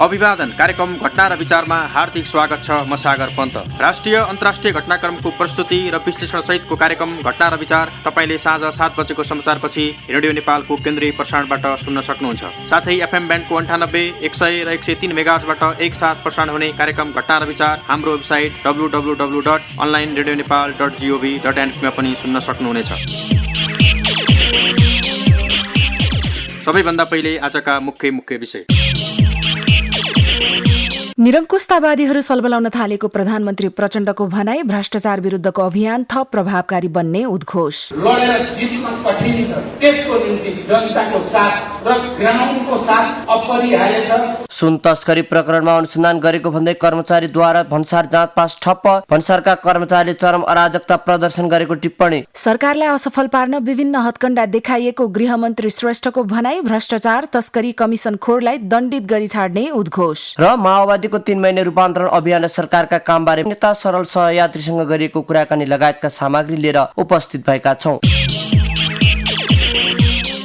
अभिवादन कार्यक्रम घटना र विचारमा हार्दिक स्वागत छ। म सागर पन्त। राष्ट्रिय अन्तर्राष्ट्रिय घटनाक्रमको प्रस्तुति र विश्लेषण सहितको कार्यक्रम घटना र विचार तपाईले साँझ 7 बजेको समाचारपछि रेडियो नेपालको केन्द्रीय प्रसारणबाट सुन्न सक्नुहुन्छ। साथै एफएम ब्यान्डको 98, 100 र 103 मेगाहर्जबाट एकसाथ प्रसारण हुने कार्यक्रम घटना र विचार हाम्रो वेबसाइट www.onlineradionepal.gov.np मा पनि सुन्न सक्नुहुनेछ। सबैभन्दा पहिले आजका मुख्य विषय। निरङ्कुशतावादीहरू सलबलाउन थालेको प्रधानमन्त्री प्रचण्डको भनाई, भ्रष्टाचार विरुद्धको अभियान थप प्रभावकारी बन्ने उद्घोष। लडेर जित्न कठिन छ, त्यसको निम्ति जनताको साथ र ग्राउन्डको साथ अपरिहार्य छ। सुन तस्करी प्रकरणमा अनुसन्धान गरेको भन्दै कर्मचारीद्वारा भन्सार जाँच पास ठप्प, भन्सारका कर्मचारीले चरम अराजकता प्रदर्शन गरेको टिप्पणी। सरकारलाई असफल पार्न विभिन्न हत्कण्डा देखाइएको गृहमन्त्री श्रेष्ठको भनाई, भ्रष्टाचार तस्करी कमिसनखोरलाई दण्डित गरी छाड्ने उद्घोष। र माओवादीको 3 महिने रूपान्तरण अभियान र सरकारका कामबारे नेता सरल सहयात्रीसँग गरिएको कुराकानी लगायतका सामग्री लिएर उपस्थित भएका छौं।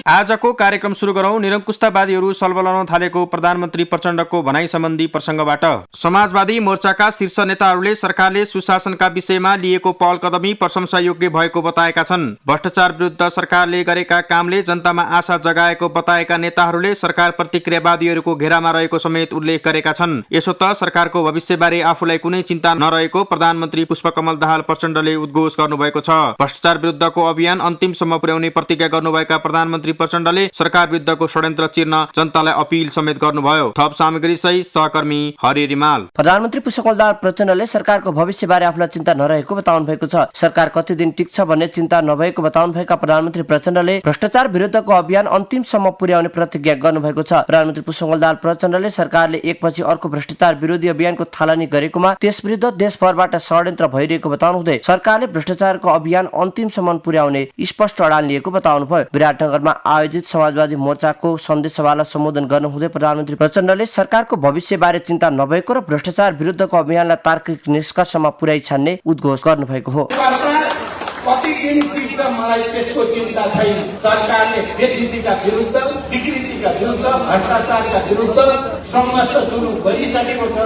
आजको कार्यक्रम सुरु गरौं निरङ्कुशतावादीहरू सलबलाउन थालेको प्रधानमन्त्री प्रचण्डको भनाई सम्बन्धी प्रसङ्गबाट। समाजवादी मोर्चाका शीर्ष नेताहरूले सरकारले सुशासनका विषयमा लिएको पहल कदमी प्रशंसायोग्य भएको बताएका छन्। भ्रष्टाचार विरुद्ध सरकारले गरेका कामले जनतामा आशा जगाएको बताएका नेताहरूले सरकार प्रतिक्रियावादीहरूको घेरामा रहेको समेत उल्लेख गरेका छन्। यसो त सरकारको भविष्यबारे आफूलाई कुनै चिन्ता नरहेको प्रधानमन्त्री पुष्पकमल दाहाल प्रचण्डले उद्घोष गर्नुभएको छ। भ्रष्टाचार विरुद्धको अभियान अन्तिमसम्म पुर्याउने प्रतिज्ञा गर्नुभएका प्रधानमन्त्री प्रचण्डले सरकार विरुद्धको षड्यन्त्र चिर्न जनतालाई अपील समेत गर्नुभयो। थप सामग्री सहित सहकर्मी हरि रिमाल। प्रधानमन्त्री पुष्पकमल दाहाल प्रचण्डले सरकारको भविष्यबारे आफूलाई चिन्ता नरहेको बताउनु भएको छ। सरकार कति दिन टिक्छ भन्ने चिन्ता नभएको बताउनु भएका प्रधानमन्त्री प्रचण्डले भ्रष्टाचार विरुद्धको अभियान अन्तिमसम्म पुर्याउने प्रतिज्ञा गर्नुभएको छ। प्रधानमन्त्री पुष्पकमल दाहाल प्रचण्डले सरकारले एकपछि अर्को भ्रष्टाचार विरोधी अभियानको थालनी गरेकोमा त्यस विरुद्ध देशभरबाट षड्यन्त्र भइरहेको बताउनु हुँदै सरकारले भ्रष्टाचारको अभियान अन्तिमसम्म पुर्याउने स्पष्ट अडान लिएको बताउनु भयो। विराटनगरमा आयोजित समाजवादी मोर्चाको सन्देश सभालाई सम्बोधन गर्नुहुँदै प्रधानमन्त्री प्रचण्डले सरकारको भविष्यबारे चिन्ता नभएको र भ्रष्टाचार विरुद्धको अभियानलाई तार्किक निष्कर्षमा पुर्याइ छान्ने उद्घोष गर्नुभएको हो। कति दिन टिक्छ मलाई त्यसको चिन्ता छैन। सरकारले बेचितीका विरुद्ध, विकृतिका विरुद्ध, भ्रष्टाचारका विरुद्ध संघर्ष सुरु गरिसकेको छ।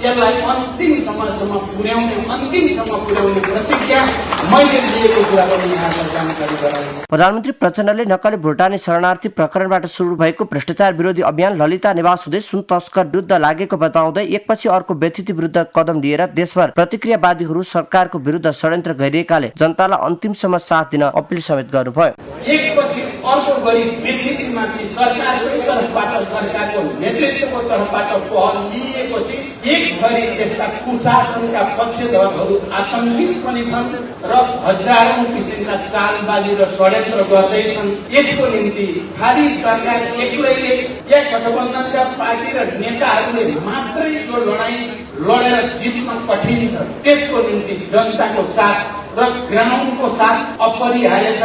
यसलाई अन्तिम समयसम्म पुर्याउने प्रतिज्ञा मैले लिएको कुरा पनि यहाँलाई जानकारी गराएँ। प्रधानमन्त्री प्रचण्डले नक्कली भुटानी शरणार्थी प्रकरणबाट सुरु भएको भ्रष्टाचार विरोधी अभियान ललिता निवास हुँदै सुन तस्कर विरुद्ध लागेको बताउँदै एकपछि अर्को व्यथिति विरुद्ध कदम लिएर देशभर प्रतिक्रियावादीहरू सरकारको विरुद्ध षड्यन्त्र गरिएकाले जनतालाई अन्तिमसम्म साथ दिन अपिल समेत गर्नुभयो। एकपछि अर्को गरी व्यथितिमाथि सरकारकै तर्फबाट, सरकारको नेतृत्वको तर्फबाट पहल लिएपछि एक थरी त्यस्ता कुशासनका पक्षधरहरू आतंकित पनि छन् र हजारौं किसिमका चालबाजी र षड्यन्त्र गर्दैछन्। यसको निम्ति खाली सरकार एक्लैले या गठबन्धनका पार्टी र नेताहरूले मात्रै यो लडाईँ लडेर जित्न कठिन छ, त्यसको निम्ति जनताको साथ र ग्राउन्डको साथ अपरिहार्य छ।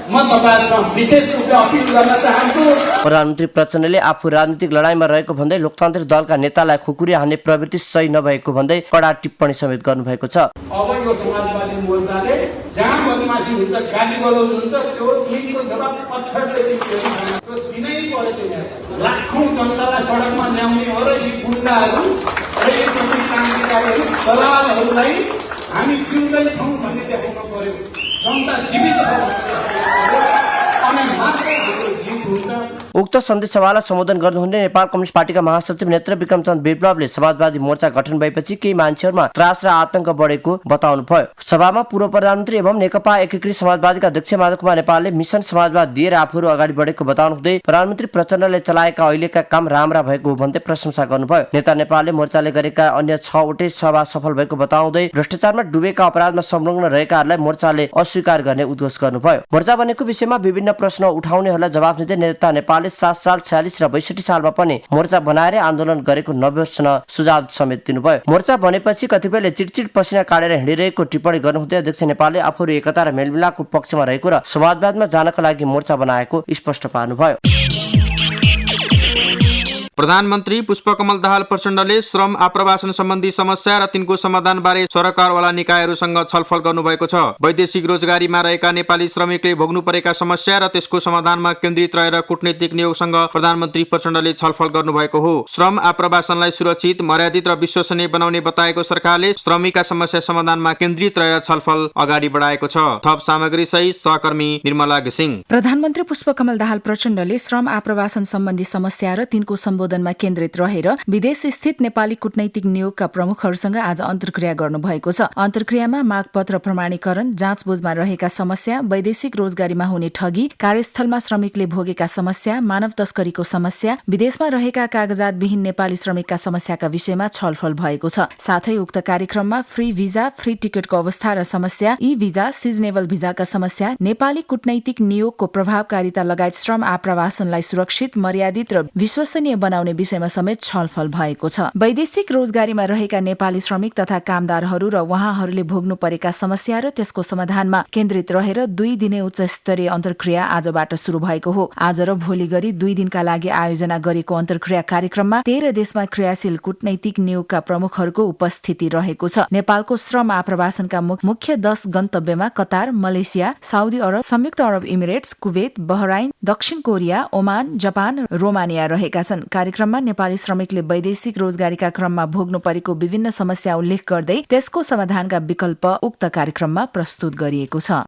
म तपाईहरुसँग विशेष रूपले अपिल गर्न चाहन्छु। प्रधानमन्त्री प्रचण्डले आफू राजनीतिक लडाईँमा रहेको भन्दै लोकतान्त्रिक दलका नेतालाई खुकुरी हान्ने प्रवृत्ति सही नभएको भन्दै कडा टिप्पणी समेत गर्नुभएको छ। अब यो समाजवादी मोर्चाले जहाँ बदमासी हुन्छ, गाली गलौज हुन्छ, त्यो दिनको जवाब पत्थरले दिनै पर्यो। लाखौं जनतालाई सडकमा ल्याउने हो र यी गुण्डाहरू र यी क्रान्तिकारीहरू दलालहरूलाई हामी जिउँदैछौँ भन्ने देखाउनु पर्यो। जनता जीवित छ अनि मात्रै हाम्रो जित हुन्छ। उक्त सन्देश सभालाई सम्बोधन गर्नुहुँदै नेपाल कम्युनिस्ट पार्टीका महासचिव नेत्र विक्रमचन्द्र विप्लवले समाजवादी मोर्चा गठन भएपछि केही मान्छेहरूमा त्रास र आतंक बढेको बताउनु भयो। सभामा पूर्व प्रधानमन्त्री एवं नेकपा एकीकृत समाजवादीका अध्यक्ष माधव कुमार नेपालले मिसन समाजवाद दिएर आफूहरू अगाडि बढेको बताउनु हुँदै प्रधानमन्त्री प्रचण्डले चलाएका अहिलेका काम राम्रा भएको भन्दै प्रशंसा गर्नुभयो। नेता नेपालले मोर्चाले गरेका अन्य 6 वटै सभा सफल भएको बताउँदै भ्रष्टाचारमा डुबेका अपराधमा संलग्न रहेकाहरूलाई मोर्चाले अस्वीकार गर्ने उद्घोष गर्नुभयो। मोर्चा बनेको विषयमा विभिन्न प्रश्न उठाउनेहरूलाई जवाफ दिँदै नेता नेपालले 7 साल 46 र 62 सालमा पनि मोर्चा बनाएर आन्दोलन गरेको नबिर्सन सुझाव समेत दिनुभयो। मोर्चा बनेपछि कतिपयले चिडचिड पसिना काटेर हिँडिरहेको टिप्पणी गर्नुहुँदै अध्यक्ष नेपालले आफूहरू एकता र मेलमिलापको पक्षमा रहेको र समाजवादमा जानका लागि मोर्चा बनाएको स्पष्ट पार्नुभयो। प्रधानमन्त्री पुष्पकमल दाहाल प्रचण्डले श्रम आप्रवासन सम्बन्धी समस्या र तिनको समाधानबारे सरकारवाला निकायहरूसँग छलफल गर्नुभएको छ। वैदेशिक रोजगारीमा रहेका नेपाली श्रमिकले भोग्नु परेका समस्या र त्यसको समाधानमा केन्द्रित रहेर कूटनीतिक नियोगसँग प्रधानमन्त्री प्रचण्डले छलफल गर्नुभएको हो। श्रम आप्रवासनलाई सुरक्षित, मर्यादित र विश्वसनीय बनाउने बताएको सरकारले श्रमिकका समस्या समाधानमा केन्द्रित रहेर छलफल अगाडि बढाएको छ। थप सामग्री सहित सहकर्मी निर्मला घिसिङ। प्रधानमन्त्री पुष्पकमल दाहाल प्रचण्डले श्रम आप्रवासन सम्बन्धी समस्या र तिनको सम्बोधनमा केन्द्रित रहेर विदेश स्थित नेपाली कूटनैतिक नियोगका प्रमुखहरूसँग आज अन्तर्क्रिया गर्नुभएको छ। अन्तर्क्रियामा मागपत्र प्रमाणीकरण, जाँचबुझमा रहेका समस्या, वैदेशिक रोजगारीमा हुने ठगी, कार्यस्थलमा श्रमिकले भोगेका समस्या, मानव तस्करीको समस्या, विदेशमा रहेका कागजातविहीन नेपाली श्रमिकका समस्याका विषयमा छलफल भएको छ। साथै उक्त कार्यक्रममा फ्री भिजा, फ्री टिकटको अवस्था र समस्या, ई भिजा, सिजनेबल भिजाका समस्या, नेपाली कूटनैतिक नियोगको प्रभावकारिता लगायत श्रम आप्रवासनलाई सुरक्षित, मर्यादित र विश्वसनीय बनाउने विषयमा समेत छलफल भएको छ। वैदेशिक रोजगारीमा रहेका नेपाली श्रमिक तथा कामदारहरू र उहाँहरूले भोग्नु परेका समस्या र त्यसको समाधानमा केन्द्रित रहेर 2 दिने उच्च स्तरीय अन्तर्क्रिया आजबाट शुरू भएको हो। आज र भोलि गरी 2 दिनका लागि आयोजना गरेको अन्तर्क्रिया कार्यक्रममा 13 देशमा क्रियाशील कूटनैतिक नियोगका प्रमुखहरूको उपस्थिति रहेको छ। नेपालको श्रम आप्रवासनका मुख्य 10 गन्तव्यमा कतार, मलेसिया, साउदी अरब, संयुक्त अरब इमिरेट्स, कुवेत, बहराइन, दक्षिण कोरिया, ओमान, जापान, रोमानिया रहेका छन्। कार्यक्रममा नेपाली श्रमिकले वैदेशिक रोजगारीका क्रममा भोग्नु परेको विभिन्न समस्या उल्लेख गर्दै त्यसको समाधानका विकल्प उक्त कार्यक्रममा प्रस्तुत गरिएको छ।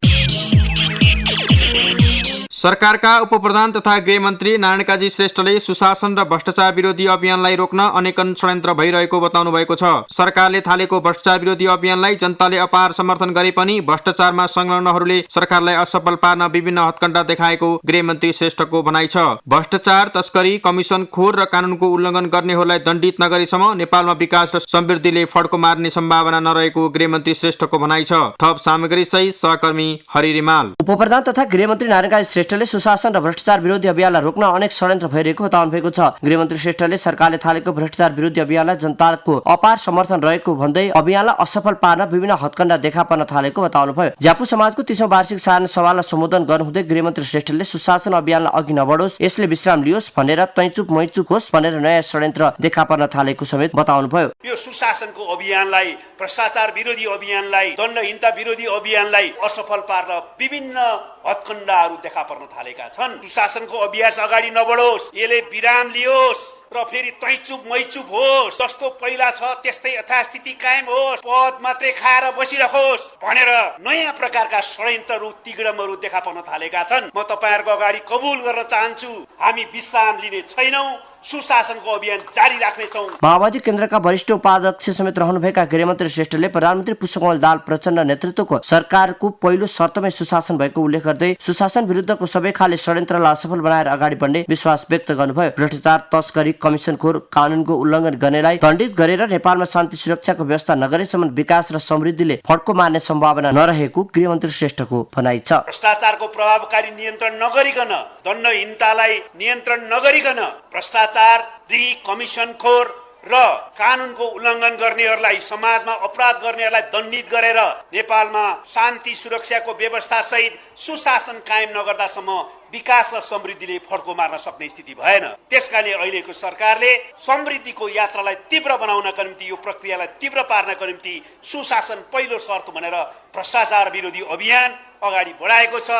सरकारका उपप्रधान तथा गृहमन्त्री नारायण काजी श्रेष्ठले सुशासन र भ्रष्टाचार विरोधी अभियानलाई रोक्न अनेकन षड्यन्त्र भइरहेको बताउनु भएको छ। सरकारले थालेको भ्रष्टाचार विरोधी अभियानलाई जनताले अपार समर्थन गरे पनि भ्रष्टाचारमा संलग्नहरूले सरकारलाई असफल पार्न विभिन्न हत्कण्डा देखाएको गृहमन्त्री श्रेष्ठको भनाइ छ। भ्रष्टाचार, तस्करी, कमिसन खोर र कानूनको उल्लङ्घन गर्नेहरूलाई दण्डित नगरेसम्म नेपालमा विकास र समृद्धिले फड्को मार्ने सम्भावना नरहेको गृहमन्त्री श्रेष्ठको भनाइ छ। थप सामग्री सहित सहकर्मी हरि रिमाल। उपप्रधान तथा गृहमन्त्री नारायण काजी श्रेष्ठले सुशासन र भ्रष्टाचार विरोधी अभियानलाई रोक्न अनेक षड्यन्त्र भइरहेको बताउनु भएको छ। गृहमन्त्री श्रेष्ठले सरकारले थालेको भ्रष्टाचार विरोधी अभियानलाई जनताको अपार समर्थन रहेको भन्दै अभियानलाई असफल पार्न विभिन्न हत्कण्डा देखा पर्न थालेको बताउनुभयो। ज्यापु समाजको 30औं वार्षिक साधारण सभालाई सम्बोधन गर्नुहुँदै गृहमन्त्री श्रेष्ठले सुशासन अभियानलाई अघि नबढोस्, यसले विश्राम लियोस् भनेर तैचुक मैचुक होस् भनेर नयाँ षड्यन्त्र देखा पर्न थालेको समेत बताउनुभयो। यो सुशासनको अभियानलाई, भ्रष्टाचार विरोधी अभियानलाई, दण्डहीनता विरोधी अभियानलाई असफल पार्न विभिन्न हत्कण्डाहरू देखा पर्न थालेका छन्। सुशासनको अभ्यास अगाडि नबढोस्, यसले विराम लियोस् र फेरि तैचुक मैचुक होस्, जस्तो पहिला छ त्यस्तै यथास्थिति कायम होस्, पद मात्रै खाएर बसिरहोस् भनेर नयाँ प्रकारका षड्यन्त्रहरू, तिग्रमहरू देखा पर्न थालेका छन्। म तपाईहरुको अगाडि कबुल गर्न चाहन्छु, हामी विश्राम लिने छैनौं, सुशासनको अभियान जारी राख्नेछौं। माओवादी केन्द्रका वरिष्ठ उपाध्यक्ष समेत रहनुभएका गृहमन्त्री श्रेष्ठले प्रधानमन्त्री पुष्पकमल दाहाल प्रचण्ड नेतृत्वको सरकारको पहिलो शर्तमै सुशासन भएको उल्लेख गर्दै सुशासन विरुद्धको सबै खाले षड्यन्त्रलाई असफल बनाएर अगाडि बढ्ने विश्वास व्यक्त गर्नुभयो। भ्रष्टाचार, तस्करी, कमिसनखोर, कानूनको उल्लङ्घन गर्नेलाई दण्डित गरेर नेपालमा शान्ति सुरक्षाको व्यवस्था नगरेसम्म विकास र समृद्धिले फड्को मार्ने सम्भावना नरहेको गृहमन्त्री श्रेष्ठको भनाइ छ। भ्रष्टाचारको प्रभावकारी नियन्त्रण नगरिकन, दण्डहीनतालाई नियन्त्रण नगरिकन भ्रष्टाचारी, कमिसनखोर र कानूनको उल्लङ्घन गर्नेहरूलाई, समाजमा अपराध गर्नेहरूलाई दण्डित गरेर नेपालमा शान्ति सुरक्षाको व्यवस्था सहित सुशासन कायम नगर्दासम्म विकास र समृद्धिले फड्को मार्न सक्ने स्थिति भएन। त्यसकाले अहिलेको सरकारले समृद्धिको यात्रालाई तीव्र बनाउनका निम्ति, यो प्रक्रियालाई तीव्र पार्नका निम्ति सुशासन पहिलो शर्त भनेर भ्रष्टाचार विरोधी अभियान अगाडि बढाएको छ।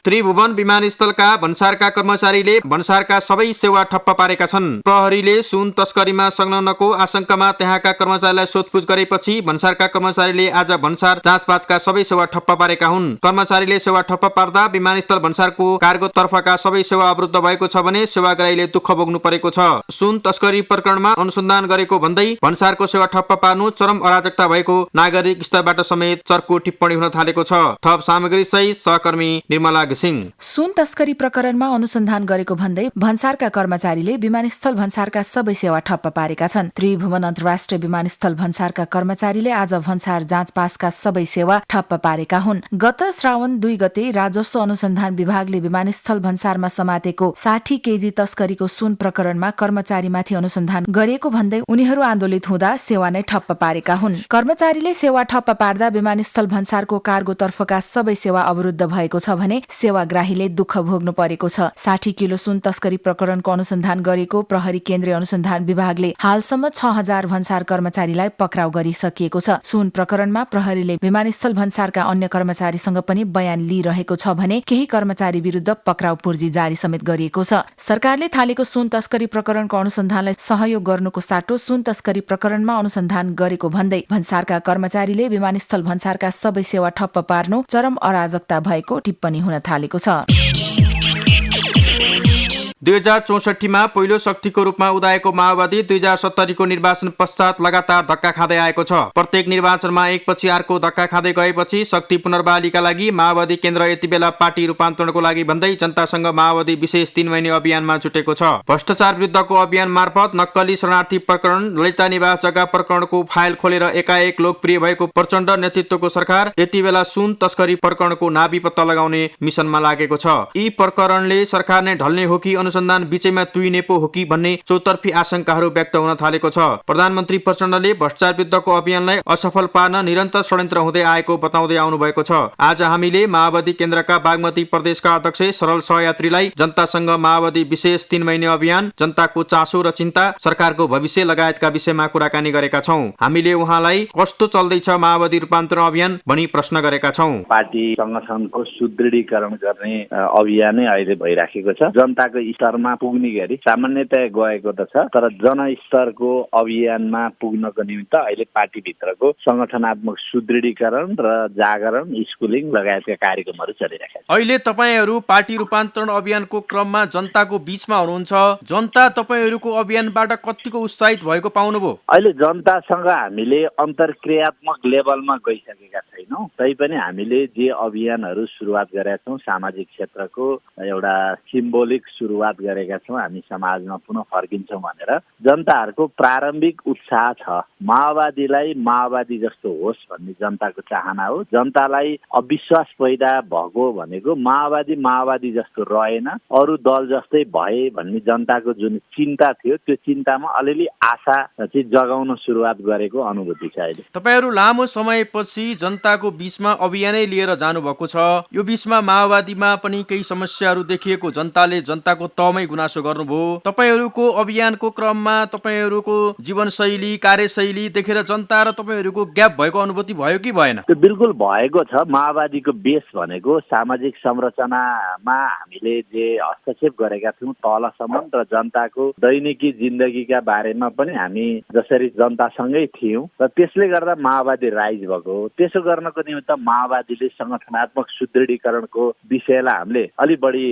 त्रिभुवन विमानस्थलका भन्सारका कर्मचारीले भन्सारका सबै सेवा ठप्प पारेका छन्। प्रहरीले सुन तस्करीमा संलग्नको आशंकामा त्यहाँका कर्मचारीलाई सोधपुछ गरेपछि भन्सारका कर्मचारीले आज भन्सार जाँचपाँचका सबै सेवा ठप्प पारेका हुन्। कर्मचारीले सेवा ठप्प पार्दा विमानस्थल भन्सारको कार्गो तर्फका सबै सेवा अवरुद्ध भएको छ भने सेवाग्राहीले दुःख भोग्नु परेको छ। सुन तस्करी प्रकरणमा अनुसन्धान गरेको भन्दै भन्सारको सेवा ठप्प पार्नु चरम अराजकता भएको नागरिक स्तरबाट समेत चर्को टिप्पणी हुन थालेको छ। थप सामग्री सहित सहकर्मी निर्मला घिसिङ। सुन तस्करी प्रकरणमा अनुसन्धान गरेको भन्दै भन्सारका कर्मचारीले विमानस्थल भन्सारका सबै सेवा ठप्प पारेका छन्। त्रिभुवन अन्तर्राष्ट्रिय विमानस्थल भन्सारका कर्मचारीले आज भन्सार जाँचपासका सबै सेवा ठप्प पारेका हुन्। गत श्रावण 2 गते राजस्व अनुसन्धान विभागले विमानस्थल भन्सारमा समातेको 60 केजी तस्करीको सुन प्रकरणमा कर्मचारीमाथि अनुसन्धान गरिएको भन्दै उनीहरू आन्दोलित हुँदा सेवा नै ठप्प पारेका हुन्। कर्मचारीले सेवा ठप्प पार्दा विमानस्थल भन्सारको कार्गो तर्फका सबै सेवा अवरुद्ध भएको छ भने सेवाग्राहीले दुःख भोग्नु परेको छ। 60 किलो सुन तस्करी प्रकरणको अनुसन्धान गरेको प्रहरी केन्द्रीय अनुसन्धान विभागले हालसम्म 6000 भन्सार कर्मचारीलाई पक्राउ गरिसकिएको छ। सुन प्रकरणमा प्रहरीले विमानस्थल भन्सारका अन्य कर्मचारीसँग पनि बयान लिइरहेको छ भने केही कर्मचारी विरुद्ध पक्राउ पूर्जी जारी समेत गरिएको छ। सरकारले थालेको सुन तस्करी प्रकरणको अनुसन्धानलाई सहयोग गर्नुको साटो सुन तस्करी प्रकरणमा अनुसन्धान गरेको भन्दै भन्सारका कर्मचारीले विमानस्थल भन्सारका सबै सेवा ठप्प पार्नु चरम अराजकता भएको टिप्पणी हुन थालेको छ। 2064मा पहिलो शक्तिको रूपमा उदाएको माओवादी 2070को निर्वाचन पश्चात लगातार धक्का खाँदै आएको छ। प्रत्येक निर्वाचनमा एकपछि अर्को धक्का खाँदै गएपछि शक्ति पुनर्बहालीका लागि माओवादी केन्द्र यति बेला पार्टी रूपान्तरणको लागि भन्दै जनतासँग माओवादी विशेष 3 महिने अभियानमा जुटेको छ। भ्रष्टाचार विरुद्धको अभियान मार्फत नक्कली शरणार्थी प्रकरण, ललिता निवास जग्गा प्रकरणको फाइल खोलेर एकाएक लोकप्रिय भएको प्रचण्ड नेतृत्वको सरकार यति बेला सुन तस्करी प्रकरणको नाभी पत्ता लगाउने मिसनमा लागेको छ। यी प्रकरणले सरकार नै ढल्ने हो कि अनुसन्धान बीचैमा तुइने पो हो कि भन्ने चौतर्फी आशंकाहरू व्यक्त हुन थालेको छ। प्रधानमन्त्री प्रचण्डले भ्रष्टाचार विरुद्धको अभियानलाई असफल पार्न निरन्तर षड्यन्त्र हुँदै आएको बताउँदै आउनु भएको छ। आज हामीले माओवादी केन्द्रका बागमती प्रदेशका अध्यक्ष सरल सहयात्रीलाई जनतासँग माओवादी विशेष 3 महिने अभियान, जनताको चासो र चिन्ता, सरकारको भविष्य लगायतका विषयमा कुराकानी गरेका छौं। हामीले उहाँलाई कस्तो चल्दैछ माओवादी रूपान्तरण अभियान भनी प्रश्न गरेका छौं। पार्टी संगठनको सुदृढीकरण गर्ने अभियानै अहिले भइराखेको छ। जनताको स्तरमा पुग्ने गरी सामान्यतया गएको त छ, तर जनस्तरको अभियानमा पुग्नको निमित्त अहिले पार्टीभित्रको संगठनात्मक सुदृढीकरण र जागरण, स्कुलिङ लगायतका कार्यक्रमहरू चलिरहेका छन्। अहिले तपाईहरू पार्टी रूपान्तरण अभियानको क्रममा जनताको बीचमा हुनुहुन्छ। जनता तपाईहरूको अभियानबाट कतिको उत्साहित भएको पाउनुभयो? अहिले जनतासँग हामीले अन्तर्क्रियात्मक लेभलमा गइसकेका छैनौँ, तैपनि हामीले जे अभियानहरू सुरुवात गरेका छौँ, सामाजिक क्षेत्रको एउटा सिम्बोलिक सुरुवात गरेका छौँ, हामी समाजमा पुनः फर्किन्छौँ भनेर जनताहरूको प्रारम्भिक उत्साह छ। माओवादीलाई माओवादी जस्तो होस् भन्ने जनताको चाहना हो। जनतालाई अविश्वास पैदा भएको भनेको माओवादी जस्तो रहेन, अरू दल जस्तै भए भन्ने जनताको जुन चिन्ता थियो, त्यो चिन्तामा अलिअलि आशा चाहिँ जगाउन सुरुवात गरेको अनुभूति छ। अहिले तपाईहरू लामो समयपछि जनताको बीचमा अभियानै लिएर जानुभएको छ। यो बीचमा माओवादीमा पनि केही समस्याहरू देखिएको जनताले जनताको तहमै गुनासो गर्नुभयो। तपाईहरूको अभियानको क्रममा तपाईहरूको जीवनशैली, कार्यशैली देखेर जनता र तपाईहरूको ग्याप भएको अनुभूति भयो कि भएन? त्यो बिल्कुल भएको छ। माओवादीको बेस भनेको सामाजिक संरचनामा हामीले जे हस्तक्षेप गरेका थियौँ तलसम्म र जनताको दैनिकी जिन्दगीका बारेमा पनि हामी जसरी जनतासँगै थियौँ र त्यसले गर्दा माओवादी राइज भएको हो। त्यसो गर्नको निमित्त माओवादीले संगठनात्मक सुदृढीकरणको विषयलाई हामीले अलि बढी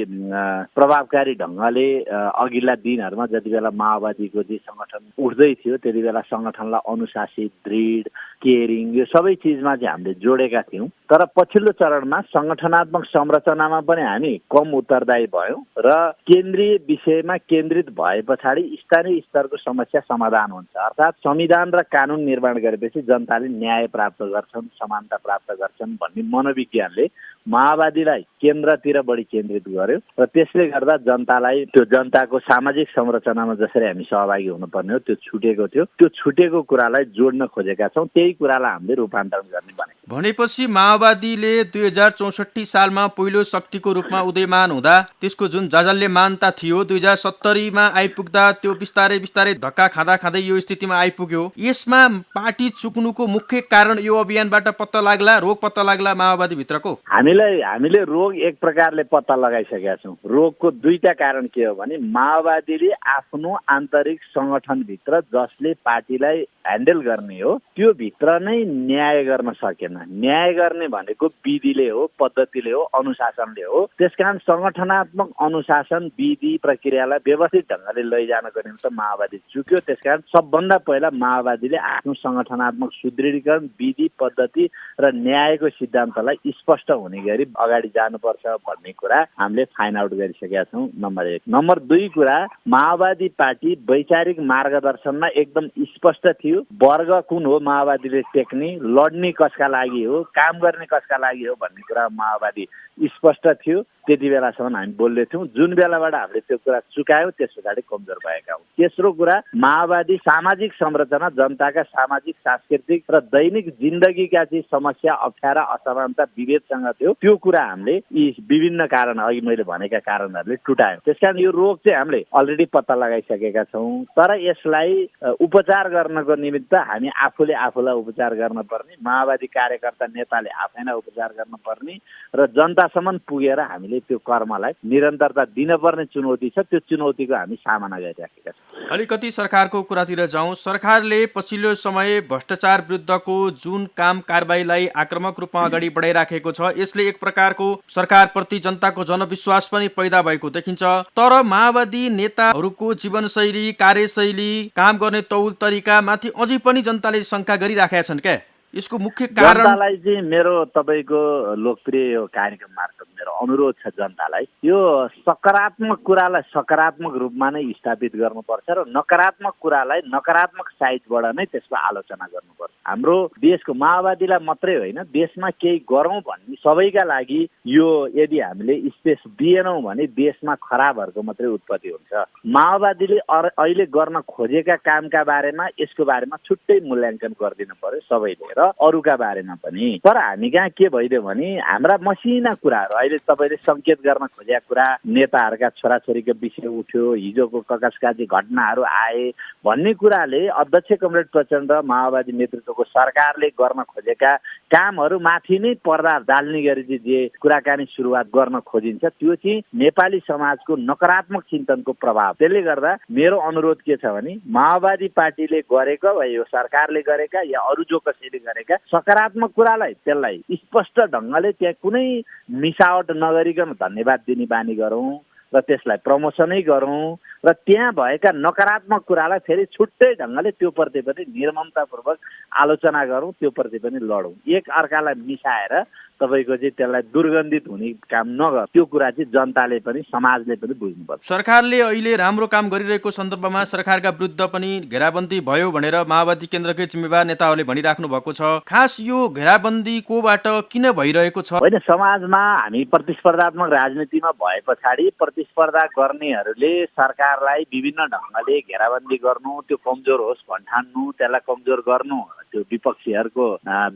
प्रभावकारी ढङ्गले अघिल्ला दिनहरूमा जति बेला माओवादीको जे सङ्गठन उठ्दै थियो त्यति बेला सङ्गठनलाई अनुशासित, दृढ, केयरिङ यो सबै चिजमा चाहिँ हामीले जोडेका थियौँ। तर पछिल्लो चरणमा सङ्गठनात्मक संरचनामा पनि हामी कम उत्तरदायी भयौँ र केन्द्रीय विषयमा केन्द्रित भए पछाडि स्थानीय स्तरको समस्या समाधान हुन्छ। अर्थात् संविधान र कानुन निर्माण गरेपछि जनताले न्याय प्राप्त गर्छन्, समानता प्राप्त गर्छन् भन्ने मनोविज्ञानले माओवादीलाई केन्द्रतिर बढी केन्द्रित गर्यो र त्यसले गर्दा जनतालाई त्यो जनताको सामाजिक संरचनामा जसरी हामी सहभागी हुनुपर्ने हो त्यो छुटेको थियो। त्यो छुटेको कुरालाई जोड्न खोजेका छौँ, त्यही कुरालाई हामीले रूपान्तरण गर्ने भनेपछि माओवादीले 2064 सालमा पहिलो शक्तिको रूपमा उदयमान हुँदा त्यसको जुन जाजल्यमानता थियो 2070मा आइपुग्दा त्यो बिस्तारै बिस्तारै धक्का खाँदै यो स्थितिमा आइपुग्यो। यसमा पार्टी चुक्नुको मुख्य कारण यो अभियानबाट पत्ता लाग्ला, रोग पत्ता लाग्ला माओवादी भित्रको? हामीले रोग एक प्रकारले पत्ता लगाइसकेका छौँ। रोगको दुईटा कारण के हो भने माओवादीले आफ्नो आन्तरिक सङ्गठनभित्र जसले पार्टीलाई ह्यान्डल गर्ने हो त्यो भित्र नै न्याय गर्न सकेन। न्याय गर्ने भनेको विधिले हो, पद्धतिले हो, अनुशासनले हो। त्यसकारण सङ्गठनात्मक अनुशासन, विधि, प्रक्रियालाई व्यवस्थित ढङ्गले लैजानको निम्ति माओवादी चुक्यो। त्यसकारण सबभन्दा पहिला माओवादीले आफ्नो सङ्गठनात्मक सुदृढीकरण, विधि, पद्धति र न्यायको सिद्धान्तलाई स्पष्ट हुने गरी अगाडि जानुपर्छ भन्ने कुरा हामीले फाइन्ड आउट गरिसकेका छौँ। नम्बर 1। नम्बर 2 कुरा, माओवादी पार्टी वैचारिक मार्गदर्शनमा एकदम स्पष्ट थियो। वर्ग कुन हो माओवादीले टेक्ने, लड्ने कसका लागि हो, काम गर्ने कसका लागि हो भन्ने कुरा माओवादी स्पष्ट थियो। त्यति बेलासम्म हामी बोल्दै थियौँ। जुन बेलाबाट हामीले त्यो कुरा चुकायौँ त्यस पछाडि कमजोर भएका हौँ। तेस्रो कुरा, माओवादी सामाजिक संरचना, जनताका सामाजिक, सांस्कृतिक र दैनिक जिन्दगीका चाहिँ समस्या, अप्ठ्यारा, असमानता विभेदसँग थियो। त्यो कुरा हामीले यी विभिन्न कारण, अघि मैले भनेका कारणहरूले टुटायौँ। त्यसकारण यो रोग चाहिँ हामीले अलरेडी पत्ता लगाइसकेका छौँ। तर यसलाई उपचार गर्नको निमित्त हामी आफूले आफूलाई उपचार गर्न पर्ने, माओवादी कार्यकर्ता नेताले आफै नै उपचार गर्न पर्ने र जनतासम्म पुगेर हामीले त्यो कर्मलाई निरन्तरता दिनपर्ने चुनौती छ। त्यो चुनौतीको हामी सामना गरिराखेका छौँ। अलिकति सरकारको कुरातिर जाउँ। सरकारले पछिल्लो समय भ्रष्टाचार विरुद्धको जुन काम कारबाहीलाई आक्रामक रूपमा अगाडि बढाइराखेको छ, यसले एक प्रकारको सरकारप्रति जनताको जनविश्वास पनि पैदा भएको देखिन्छ। तर माओवादी नेताहरूको जीवनशैली, कार्यशैली, काम गर्ने तौल तरिका माथि अझै पनि जनताले शङ्का गरिराखेका छन् क्या? यसको मुख्य कारण जनतालाई चाहिँ मेरो तपाईँको लोकप्रिय यो कार्यक्रम मार्फत मेरो अनुरोध छ जनतालाई, यो सकारात्मक कुरालाई सकारात्मक रूपमा नै स्थापित गर्नुपर्छ र नकारात्मक कुरालाई नकारात्मक साइडबाट नै त्यसको आलोचना गर्नुपर्छ। हाम्रो देशको माओवादीलाई मात्रै होइन, देशमा केही गरौँ भन्ने सबैका लागि यो यदि हामीले स्पेस दिएनौँ भने देशमा खराबहरूको मात्रै उत्पत्ति हुन्छ। माओवादीले अहिले गर्न खोजेका कामका बारेमा, यसको बारेमा छुट्टै मूल्याङ्कन गरिदिनु पर्यो सबैले र अरूका बारेमा पनि। तर हामी कहाँ के भइदियो भने हाम्रा मसिना कुराहरू, अहिले तपाईँले सङ्केत गर्न खोजेका कुरा, नेताहरूका छोराछोरीको विषय उठ्यो, हिजोको ककासकाजी घटनाहरू आए भन्ने कुराले अध्यक्ष कमरेड प्रचण्ड माओवादी नेतृत्वको सरकारले गर्न खोजेका कामहरू माथि नै पर्दा डाल्ने गरी चाहिँ जे कुराकानी सुरुवात गर्न खोजिन्छ त्यो चाहिँ नेपाली समाजको नकारात्मक चिन्तनको प्रभाव। त्यसले गर्दा मेरो अनुरोध के छ भने माओवादी पार्टीले गरेको वा यो सरकारले गरेका या अरू जो कसैले गरेका सकारात्मक कुरालाई त्यसलाई स्पष्ट ढङ्गले त्यहाँ कुनै मिसावट नगरिकन धन्यवाद दिने बानी गरौँ र त्यसलाई प्रमोसनै गरौँ र त्यहाँ भएका नकारात्मक कुरालाई फेरि छुट्टै ढङ्गले त्यो प्रति पनि निर्ममतापूर्वक आलोचना गरौँ, त्यो प्रति पनि लडौँ। एक अर्कालाई मिसाएर तपाईँको चाहिँ त्यसलाई दुर्गन्धित हुने काम नगर, त्यो कुरा चाहिँ जनताले पनि समाजले पनि बुझ्नुपर्छ। सरकारले अहिले राम्रो काम गरिरहेको सन्दर्भमा सरकारका विरुद्ध पनि घेराबन्दी भयो भनेर माओवादी केन्द्रकै जिम्मेवार नेताहरूले भनिराख्नु भएको छ। खास यो घेराबन्दी कोबाट किन भइरहेको छ? होइन, समाजमा हामी प्रतिस्पर्धात्मक राजनीतिमा भए पछाडि प्रतिस्पर्धा गर्नेहरूले सरकारलाई विभिन्न ढङ्गले घेराबन्दी गर्नु, त्यो कमजोर होस् भन्ठान्नु, त्यसलाई कमजोर गर्नु, त्यो विपक्षीहरूको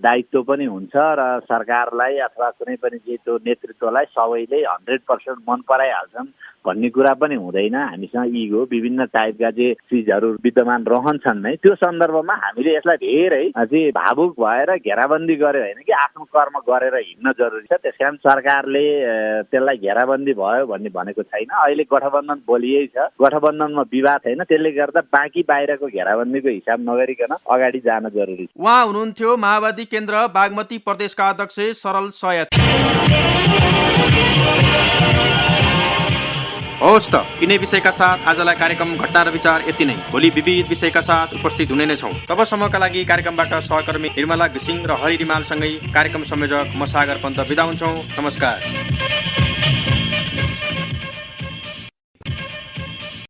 दायित्व पनि हुन्छ र सरकारलाई अथवा कुनै पनि त्यो नेतृत्वलाई सबैले 100% मन पराइहाल्छन् भन्ने कुरा पनि हुँदैन। हामीसँग इगो विभिन्न टाइपका चाहिँ चिजहरू विद्यमान रहन्छन् नै। त्यो सन्दर्भमा हामीले यसलाई धेरै चाहिँ भावुक भएर घेराबन्दी गर्यो होइन कि आफ्नो कर्म गरेर हिँड्न जरुरी छ। त्यसकारण सरकारले त्यसलाई घेराबन्दी भयो भन्ने भनेको छैन। अहिले गठबन्धन बलियै छ, गठबन्धनमा विवाद छैन, त्यसले गर्दा बाँकी बाहिरको घेराबन्दीको हिसाब नगरिकन अगाडि जान जरुरी छ। उहाँ हुनुहुन्थ्यो माओवादी केन्द्र बागमती प्रदेशका अध्यक्ष सरल सयत। हवस् त, यिनै विषयका साथ आजलाई कार्यक्रम घटना र विचार यति नै। भोलि विविध विषयका साथ उपस्थित हुने नै छौँ। तबसम्मका लागि कार्यक्रमबाट सहकर्मी निर्मला घिसिङ र हरि रिमालसँगै कार्यक्रम संयोजक म सागर पन्त बिदा हुन्छौँ। नमस्कार।